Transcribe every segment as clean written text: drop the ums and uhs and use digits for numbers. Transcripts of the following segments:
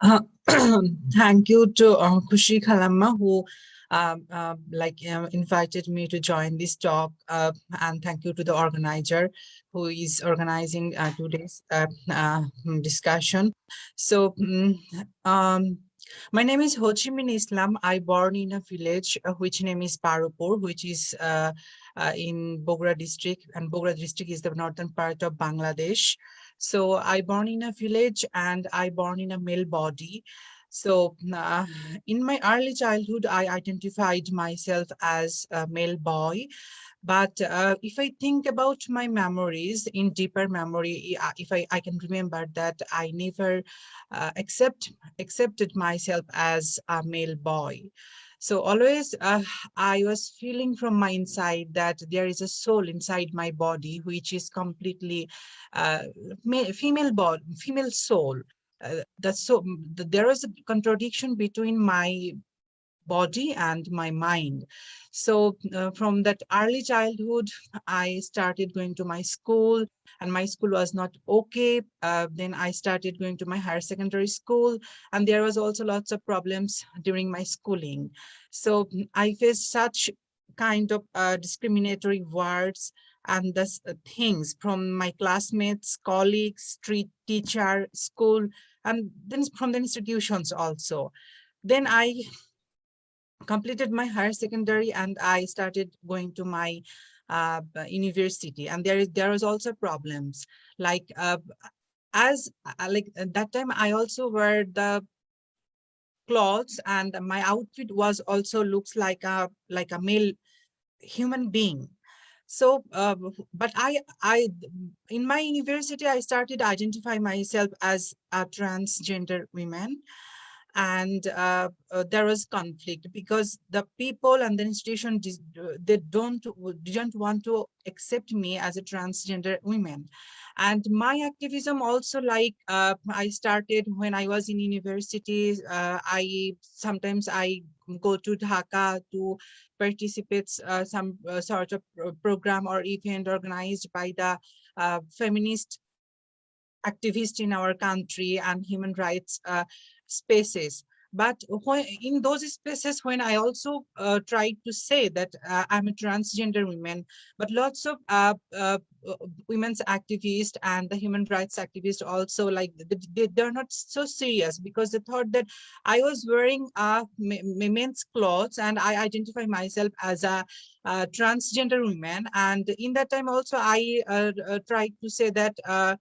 Uh, Thank you to Khushi Khalamma who invited me to join this talk, and thank you to the organizer who is organizing today's discussion. So, my name is Ho Chi Minh Islam. I born in a village which name is Parupur, which is in Bogra district, and Bogra district is the northern part of Bangladesh. So I born in a village and I born in a male body. So in my early childhood, I identified myself as a male boy. But if I think about my memories in deeper memory, if I can remember that I never accepted myself as a male boy. So always I was feeling from my inside that there is a soul inside my body, which is completely uh, female body, female soul. There was a contradiction between my body and my mind. So from that early childhood, I started going to my school, and my school was not okay. Then I started going to my higher secondary school, and there was also lots of problems during my schooling. So I faced such kind of discriminatory words and thus things from my classmates, colleagues, street teacher, school, and then from the institutions also. Then I completed my higher secondary and I started going to my university, and there was also problems like as like at that time I also wear the clothes, and my outfit was also looks like a male human being. So but I in my university I started identify myself as a transgender woman. And there was conflict because the people and the institution they didn't want to accept me as a transgender woman. And my activism also, like I started when I was in university. I sometimes I go to Dhaka to participate some sort of program or event organized by the feminist activists in our country and human rights spaces. But when, in those spaces, when I also tried to say that I'm a transgender woman, but lots of women's activists and the human rights activists also, like they're not so serious because they thought that I was wearing men's clothes and I identify myself as a transgender woman. And in that time also, I tried to say that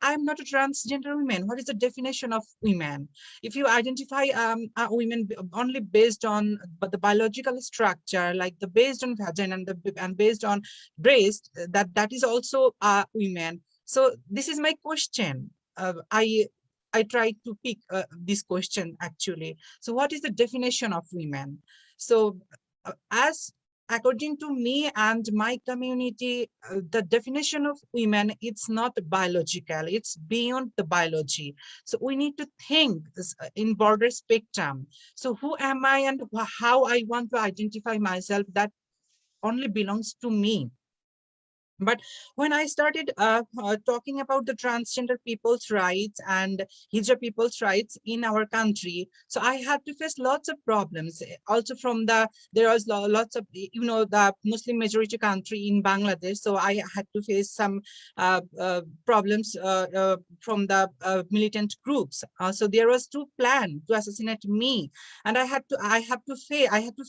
I'm not a transgender woman. What is the definition of women? If you identify a women only based on the biological structure, like the based on vagina and based on breast, that is also women. So this is my question. I tried to pick this question actually. So what is the definition of women? So as according to me and my community, the definition of women, it's not biological, it's beyond the biology. So we need to think in broader spectrum. So who am I and how I want to identify myself, that only belongs to me. But when I started talking about the transgender people's rights and Hijra people's rights in our country, so I had to face lots of problems. Also from there was lots of, the Muslim majority country in Bangladesh. So I had to face some problems from the militant groups. So there was two plan to assassinate me. And I had to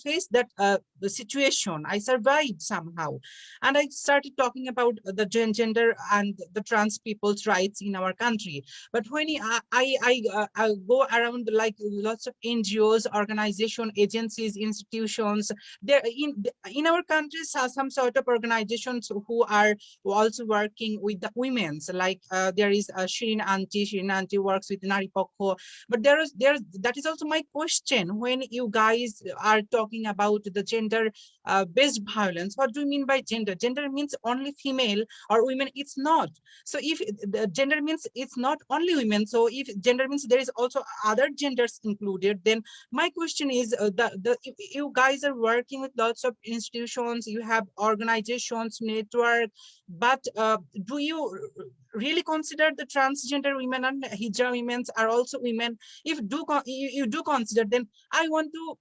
face that the situation. I survived somehow. And I started talking about the gender and the trans people's rights in our country. But when I go around, like lots of NGOs, organization, agencies, institutions, there in our countries are some sort of organizations who are also working with the women's, like there is Shirin Aunty works with Nari Pokho. But that is also my question. When you guys are talking about the gender based violence, what do you mean by gender? Gender means only only female or women. It's not. So if the gender means it's not only women, so if gender means there is also other genders included, then my question is, you guys are working with lots of institutions, you have organizations, network, but do you really consider the transgender women and hijra women are also women? If you do consider, then I want to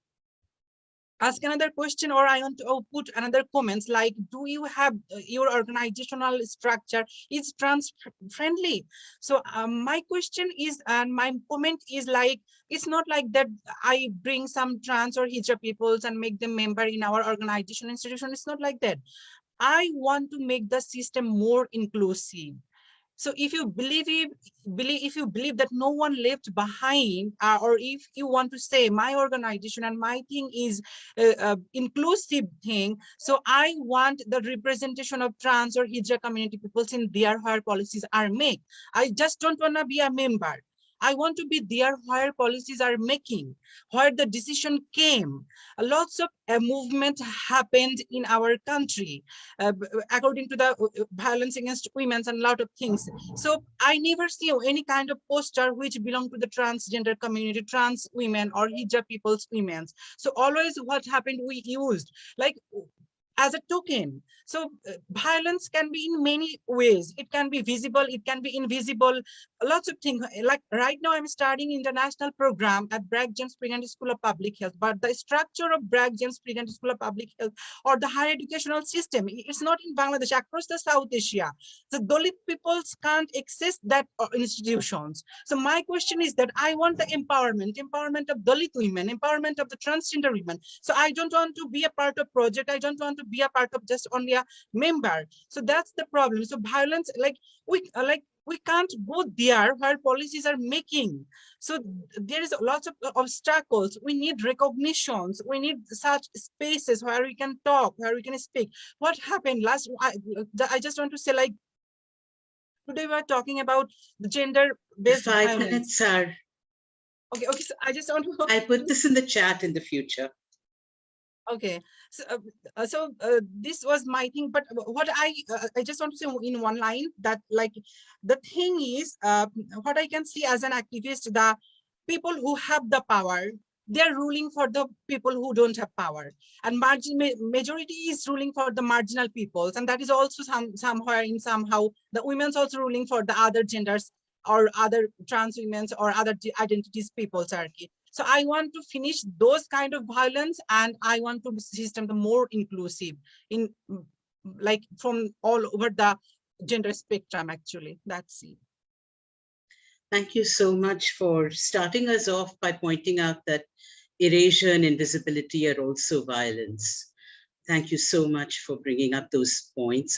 ask another question, or I want to put another comments like, do you have your organizational structure is trans friendly? So my question is, and my comment is like, it's not like that I bring some trans or hijra peoples and make them member in our organization institution. It's not like that. I want to make the system more inclusive. So if you believe that no one left behind, or if you want to say my organization and my thing is inclusive thing, so I want the representation of trans or hijra community peoples in there where policies are made. I just don't want to be a member. I want to be there where policies are making, where the decision came. Lots of movement happened in our country according to the violence against women and a lot of things. So I never see any kind of poster which belong to the transgender community, trans women or hijab people's women. So always what happened, we used like as a token. So violence can be in many ways. It can be visible, it can be invisible, lots of things. Like right now I'm studying international program at Bragg James Pregnant School of Public Health, but the structure of Bragg James Pregnant School of Public Health or the higher educational system, it's not in Bangladesh, across the South Asia. The Dalit peoples can't access that institutions. So my question is that I want the empowerment of Dalit women, empowerment of the transgender women. So I don't want to be a part of project. I don't want to be a part of just only a member. So that's the problem. So violence, like we can't go there where policies are making. So there is lots of obstacles. We need recognitions. We need such spaces where we can talk, where we can speak. What happened last? I just want to say, like, today we're talking about the gender-based violence. 5 minutes are. Okay. So I just want to. I'll put this in the chat in the future. Okay, so this was my thing, but what I just want to say in one line that, like, the thing is, what I can see as an activist, the people who have the power, they're ruling for the people who don't have power, and majority is ruling for the marginal peoples, and that is also somehow the women's also ruling for the other genders or other trans women's or other identities peoples hierarchy. So I want to finish those kind of violence, and I want to system the more inclusive in, like, from all over the gender spectrum. Actually, that's it. Thank you so much for starting us off by pointing out that erasure and invisibility are also violence. Thank you so much for bringing up those points.